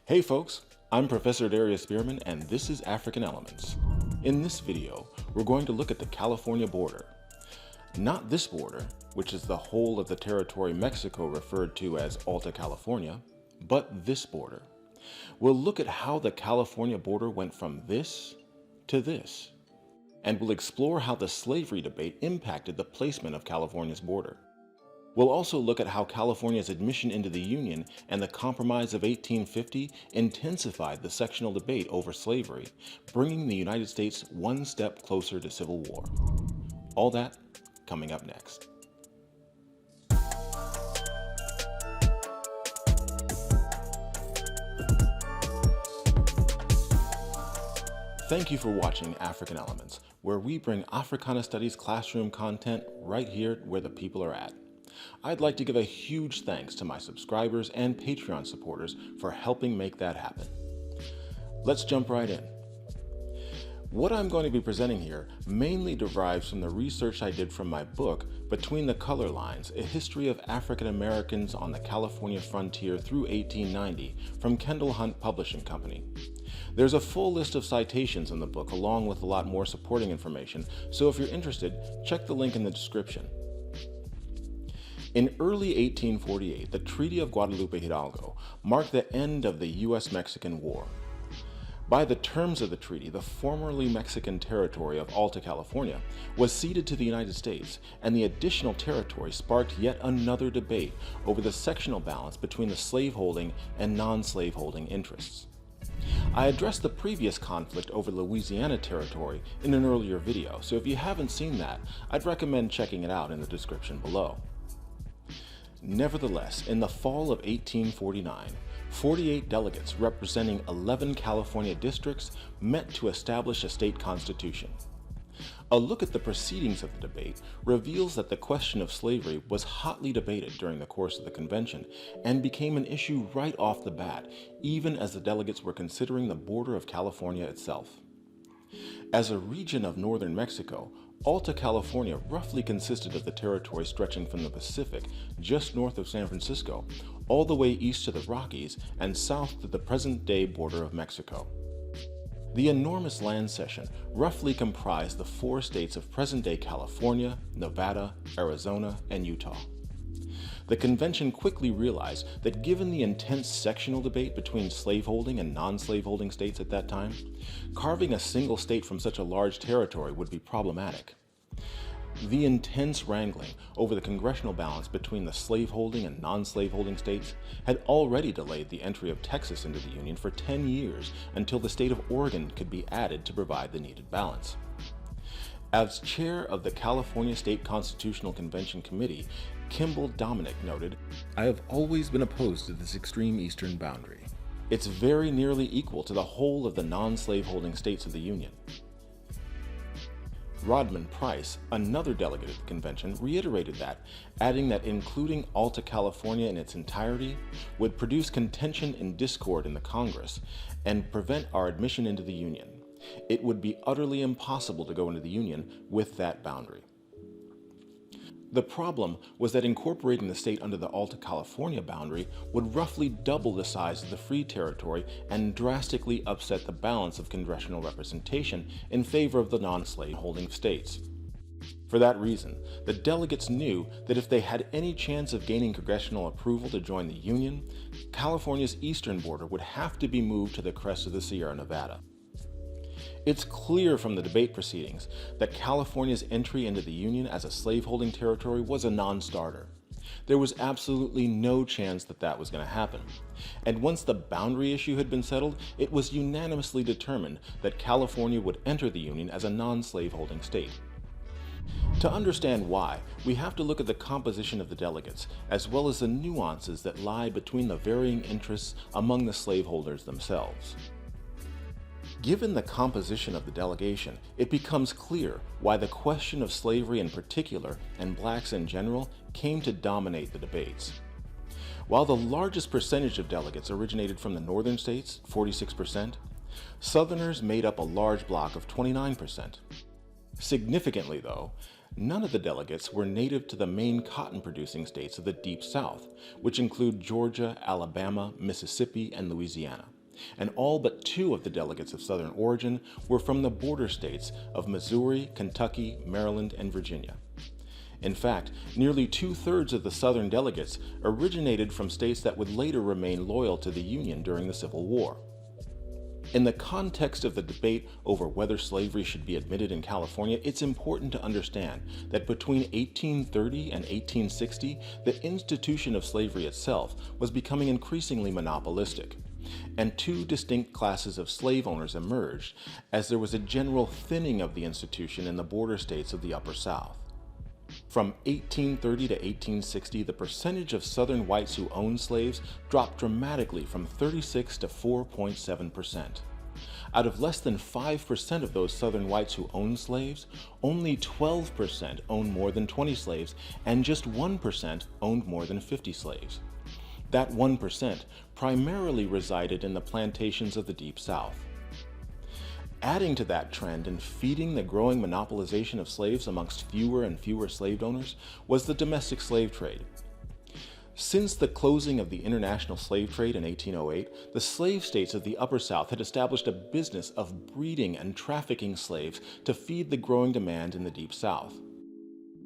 Hey folks, I'm Professor Darius Spearman and this is African Elements. In this video, we're going to look at the California border. Not this border, which is the whole of the territory Mexico referred to as Alta California, but this border. We'll look at how the California border went from this to this, and we'll explore how the slavery debate impacted the placement of California's border. We'll also look at how California's admission into the Union and the Compromise of 1850 intensified the sectional debate over slavery, bringing the United States one step closer to civil war. All that coming up next. Thank you for watching African Elements, where we bring Africana Studies classroom content right here where the people are at. I'd like to give a huge thanks to my subscribers and Patreon supporters for helping make that happen. Let's jump right in. What I'm going to be presenting here mainly derives from the research I did from my book, Between the Color Lines, A History of African Americans on the California Frontier through 1890 from Kendall Hunt Publishing Company. There's a full list of citations in the book along with a lot more supporting information, so if you're interested, check the link in the description. In early 1848, the Treaty of Guadalupe Hidalgo marked the end of the U.S.-Mexican War. By the terms of the treaty, the formerly Mexican territory of Alta California was ceded to the United States, and the additional territory sparked yet another debate over the sectional balance between the slaveholding and non-slaveholding interests. I addressed the previous conflict over Louisiana Territory in an earlier video, so if you haven't seen that, I'd recommend checking it out in the description below. Nevertheless, in the fall of 1849, 48 delegates representing 11 California districts met to establish a state constitution. A look at the proceedings of the debate reveals that the question of slavery was hotly debated during the course of the convention and became an issue right off the bat, even as the delegates were considering the border of California itself. As a region of northern Mexico, Alta California roughly consisted of the territory stretching from the Pacific just north of San Francisco, all the way east to the Rockies and south to the present-day border of Mexico. The enormous land cession roughly comprised the 4 states of present-day California, Nevada, Arizona, and Utah. The convention quickly realized that given the intense sectional debate between slaveholding and non-slaveholding states at that time, carving a single state from such a large territory would be problematic. The intense wrangling over the congressional balance between the slaveholding and non-slaveholding states had already delayed the entry of Texas into the Union for 10 years until the state of Oregon could be added to provide the needed balance. As chair of the California State Constitutional Convention Committee, Kimball Dominic noted, "I have always been opposed to this extreme eastern boundary. It's very nearly equal to the whole of the non-slaveholding states of the Union." Rodman Price, another delegate at the convention, reiterated that, adding that including Alta California in its entirety would produce contention and discord in the Congress and prevent our admission into the Union. It would be utterly impossible to go into the Union with that boundary. The problem was that incorporating the state under the Alta California boundary would roughly double the size of the free territory and drastically upset the balance of congressional representation in favor of the non-slaveholding states. For that reason, the delegates knew that if they had any chance of gaining congressional approval to join the Union, California's eastern border would have to be moved to the crest of the Sierra Nevada. It's clear from the debate proceedings that California's entry into the Union as a slaveholding territory was a non-starter. There was absolutely no chance that that was going to happen. And once the boundary issue had been settled, it was unanimously determined that California would enter the Union as a non-slaveholding state. To understand why, we have to look at the composition of the delegates, as well as the nuances that lie between the varying interests among the slaveholders themselves. Given the composition of the delegation, it becomes clear why the question of slavery in particular, and blacks in general, came to dominate the debates. While the largest percentage of delegates originated from the northern states, 46%, Southerners made up a large block of 29%. Significantly though, None of the delegates were native to the main cotton-producing states of the Deep South, which include Georgia, Alabama, Mississippi, and Louisiana. And all but 2 of the delegates of Southern origin were from the border states of Missouri, Kentucky, Maryland, and Virginia. In fact, nearly 2/3 of the Southern delegates originated from states that would later remain loyal to the Union during the Civil War. In the context of the debate over whether slavery should be admitted in California, it's important to understand that between 1830 and 1860, the institution of slavery itself was becoming increasingly monopolistic, and 2 distinct classes of slave owners emerged as there was a general thinning of the institution in the border states of the Upper South. From 1830 to 1860, the percentage of Southern whites who owned slaves dropped dramatically from 36 to 4.7%. Out of less than 5% of those Southern whites who owned slaves, only 12% owned more than 20 slaves, and just 1% owned more than 50 slaves. That 1% primarily resided in the plantations of the Deep South. Adding to that trend and feeding the growing monopolization of slaves amongst fewer and fewer slave owners was the domestic slave trade. Since the closing of the international slave trade in 1808, the slave states of the Upper South had established a business of breeding and trafficking slaves to feed the growing demand in the Deep South.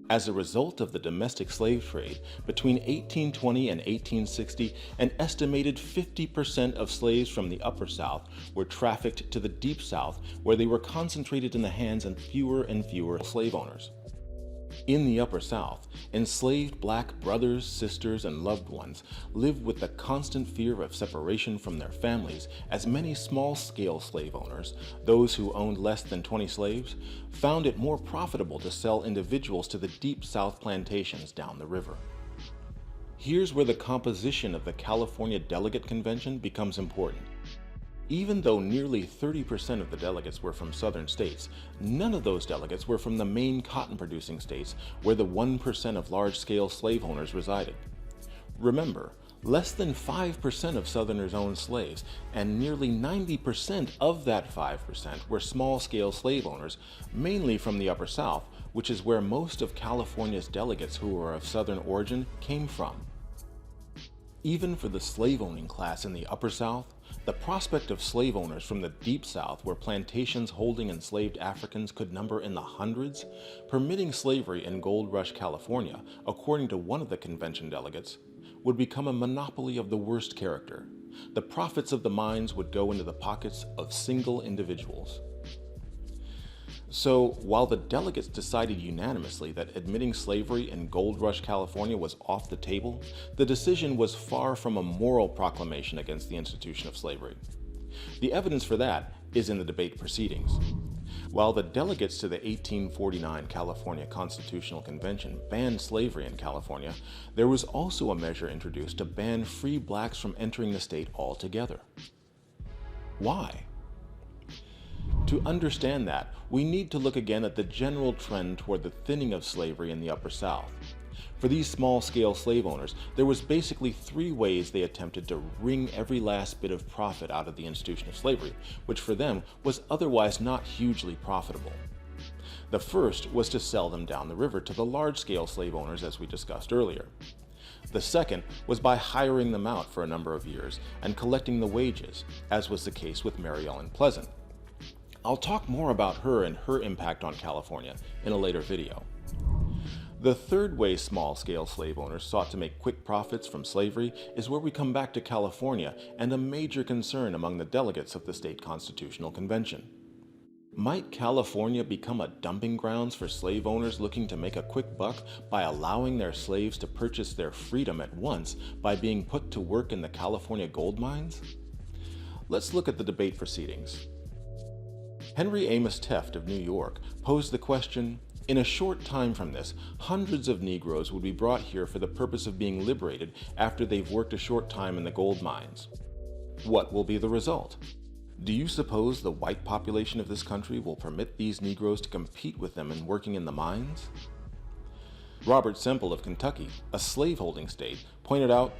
As a result of the domestic slave trade, between 1820 and 1860, an estimated 50% of slaves from the Upper South were trafficked to the Deep South, where they were concentrated in the hands of fewer and fewer slave owners. In the Upper South, enslaved black brothers, sisters, and loved ones lived with the constant fear of separation from their families, as many small-scale slave owners, those who owned less than 20 slaves, found it more profitable to sell individuals to the Deep South plantations down the river. Here's where the composition of the California Delegate Convention becomes important. Even though nearly 30% of the delegates were from southern states, none of those delegates were from the main cotton-producing states where the 1% of large-scale slave owners resided. Remember, less than 5% of Southerners owned slaves, and nearly 90% of that 5% were small-scale slave owners, mainly from the Upper South, which is where most of California's delegates who were of Southern origin came from. Even for the slave-owning class in the Upper South, the prospect of slave owners from the Deep South, where plantations holding enslaved Africans could number in the hundreds, permitting slavery in Gold Rush, California, according to one of the convention delegates, would become a monopoly of the worst character. The profits of the mines would go into the pockets of single individuals. So, while the delegates decided unanimously that admitting slavery in Gold Rush, California was off the table, the decision was far from a moral proclamation against the institution of slavery. The evidence for that is in the debate proceedings. While the delegates to the 1849 California Constitutional Convention banned slavery in California, there was also a measure introduced to ban free blacks from entering the state altogether. Why? To understand that, we need to look again at the general trend toward the thinning of slavery in the Upper South. For these small-scale slave owners, there was basically 3 ways they attempted to wring every last bit of profit out of the institution of slavery, which for them was otherwise not hugely profitable. The first was to sell them down the river to the large-scale slave owners, as we discussed earlier. The second was by hiring them out for a number of years and collecting the wages, as was the case with Mary Ellen Pleasant. I'll talk more about her and her impact on California in a later video. The third way small-scale slave owners sought to make quick profits from slavery is where we come back to California and a major concern among the delegates of the state constitutional convention. Might California become a dumping grounds for slave owners looking to make a quick buck by allowing their slaves to purchase their freedom at once by being put to work in the California gold mines? Let's look at the debate proceedings. Henry Amos Teft of New York posed the question, in a short time from this, hundreds of Negroes would be brought here for the purpose of being liberated after they've worked a short time in the gold mines. What will be the result? Do you suppose the white population of this country will permit these Negroes to compete with them in working in the mines? Robert Semple of Kentucky, a slaveholding state, pointed out,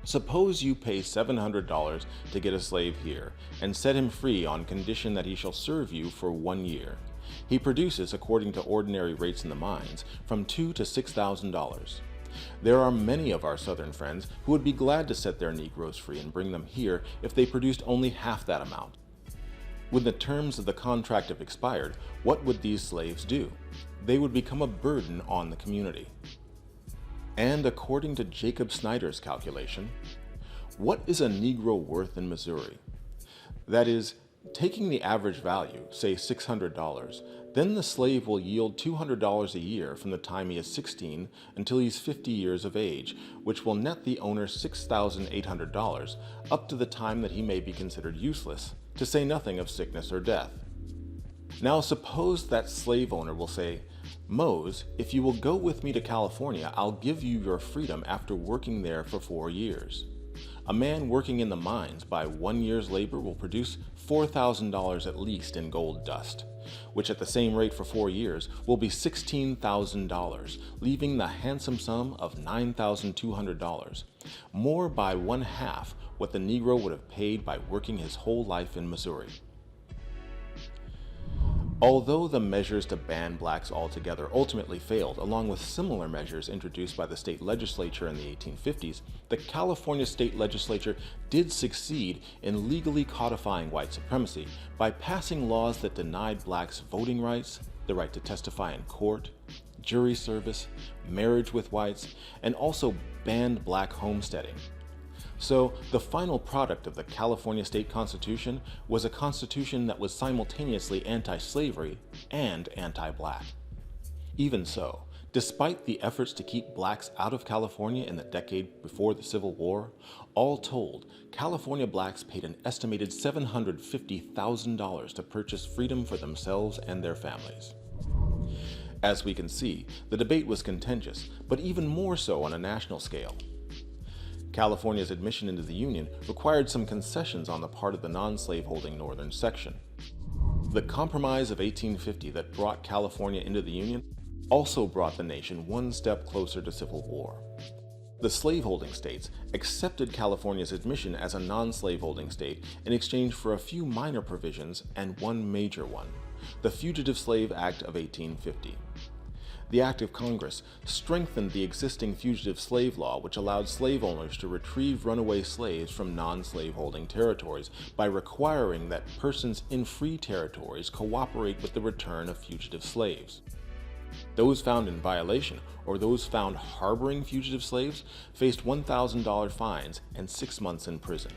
suppose you pay $700 to get a slave here, and set him free on condition that he shall serve you for 1 year. He produces, according to ordinary rates in the mines, from $2,000 to $6,000. There are many of our Southern friends who would be glad to set their Negroes free and bring them here if they produced only half that amount. When the terms of the contract have expired, what would these slaves do? They would become a burden on the community. And according to Jacob Snyder's calculation, what is a Negro worth in Missouri? That is, taking the average value, say $600, then the slave will yield $200 a year from the time he is 16 until he's 50 years of age, which will net the owner $6,800 up to the time that he may be considered useless, to say nothing of sickness or death. Now suppose that slave owner will say, "Mose, if you will go with me to California, I'll give you your freedom after working there for 4 years." A man working in the mines by 1 year's labor will produce $4,000 at least in gold dust, which at the same rate for 4 years will be $16,000, leaving the handsome sum of $9,200, more by 1/2 what the Negro would have paid by working his whole life in Missouri. Although the measures to ban blacks altogether ultimately failed, along with similar measures introduced by the state legislature in the 1850s, the California state legislature did succeed in legally codifying white supremacy by passing laws that denied blacks voting rights, the right to testify in court, jury service, marriage with whites, and also banned black homesteading. So, the final product of the California State Constitution was a constitution that was simultaneously anti-slavery and anti-black. Even so, despite the efforts to keep blacks out of California in the decade before the Civil War, all told, California blacks paid an estimated $750,000 to purchase freedom for themselves and their families. As we can see, the debate was contentious, but even more so on a national scale. California's admission into the Union required some concessions on the part of the non-slaveholding northern section. The Compromise of 1850 that brought California into the Union also brought the nation one step closer to civil war. The slaveholding states accepted California's admission as a non-slaveholding state in exchange for a few minor provisions and one major one, the Fugitive Slave Act of 1850. The Act of Congress strengthened the existing fugitive slave law, which allowed slave owners to retrieve runaway slaves from non-slaveholding territories by requiring that persons in free territories cooperate with the return of fugitive slaves. Those found in violation, or those found harboring fugitive slaves, faced $1,000 fines and 6 months in prison.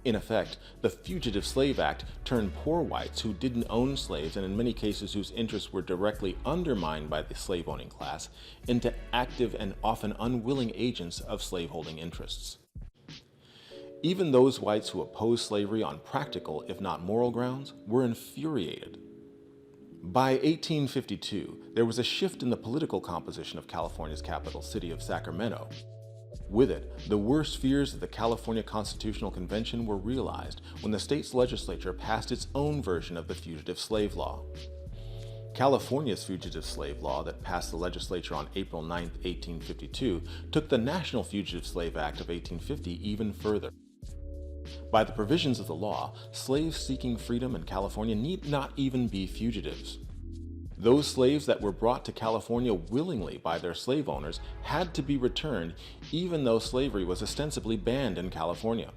In effect, the Fugitive Slave Act turned poor whites who didn't own slaves, and in many cases whose interests were directly undermined by the slave-owning class, into active and often unwilling agents of slaveholding interests. Even those whites who opposed slavery on practical, if not moral grounds, were infuriated. By 1852, there was a shift in the political composition of California's capital city of Sacramento. With it, the worst fears of the California Constitutional Convention were realized when the state's legislature passed its own version of the Fugitive Slave Law. California's Fugitive Slave Law that passed the legislature on April 9, 1852, took the National Fugitive Slave Act of 1850 even further. By the provisions of the law, slaves seeking freedom in California need not even be fugitives. Those slaves that were brought to California willingly by their slave owners had to be returned, even though slavery was ostensibly banned in California.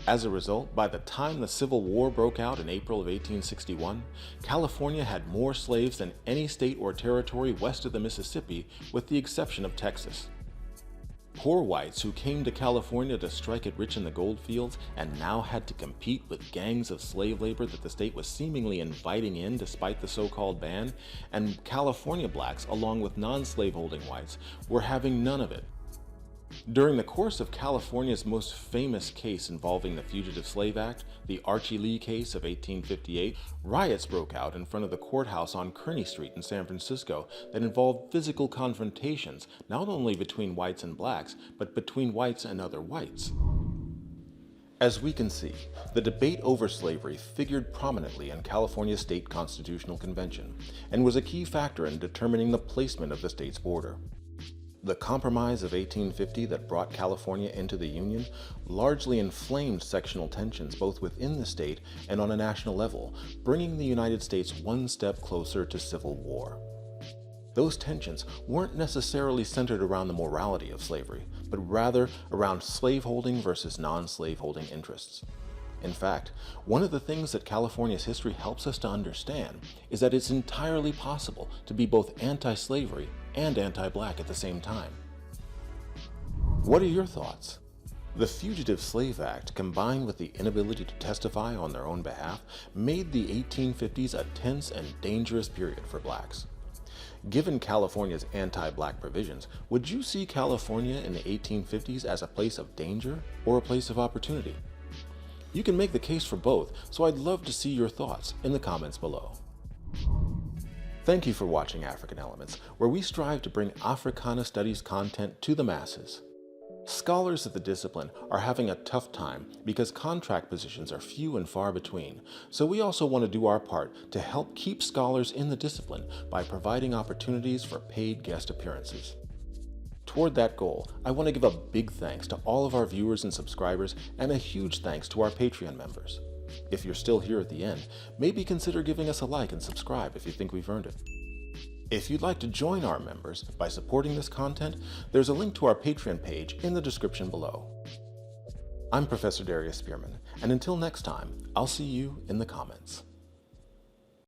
As a result, by the time the Civil War broke out in April of 1861, California had more slaves than any state or territory west of the Mississippi, with the exception of Texas. Poor whites who came to California to strike it rich in the gold fields and now had to compete with gangs of slave labor that the state was seemingly inviting in despite the so-called ban, and California blacks, along with non-slaveholding whites, were having none of it. During the course of California's most famous case involving the Fugitive Slave Act, the Archie Lee case of 1858, riots broke out in front of the courthouse on Kearny Street in San Francisco that involved physical confrontations not only between whites and blacks, but between whites and other whites. As we can see, the debate over slavery figured prominently in California's state constitutional convention and was a key factor in determining the placement of the state's border. The Compromise of 1850 that brought California into the Union largely inflamed sectional tensions both within the state and on a national level, bringing the United States one step closer to civil war. Those tensions weren't necessarily centered around the morality of slavery, but rather around slaveholding versus non-slaveholding interests. In fact, one of the things that California's history helps us to understand is that it's entirely possible to be both anti-slavery and anti-black at the same time. What are your thoughts? The Fugitive Slave Act, combined with the inability to testify on their own behalf, made the 1850s a tense and dangerous period for blacks. Given California's anti-black provisions, would you see California in the 1850s as a place of danger or a place of opportunity? You can make the case for both, so I'd love to see your thoughts in the comments below. Thank you for watching African Elements, where we strive to bring Africana Studies content to the masses. Scholars of the discipline are having a tough time because contract positions are few and far between, so we also want to do our part to help keep scholars in the discipline by providing opportunities for paid guest appearances. Toward that goal, I want to give a big thanks to all of our viewers and subscribers, and a huge thanks to our Patreon members. If you're still here at the end, maybe consider giving us a like and subscribe if you think we've earned it. If you'd like to join our members by supporting this content, there's a link to our Patreon page in the description below. I'm Professor Darius Spearman, and until next time, I'll see you in the comments.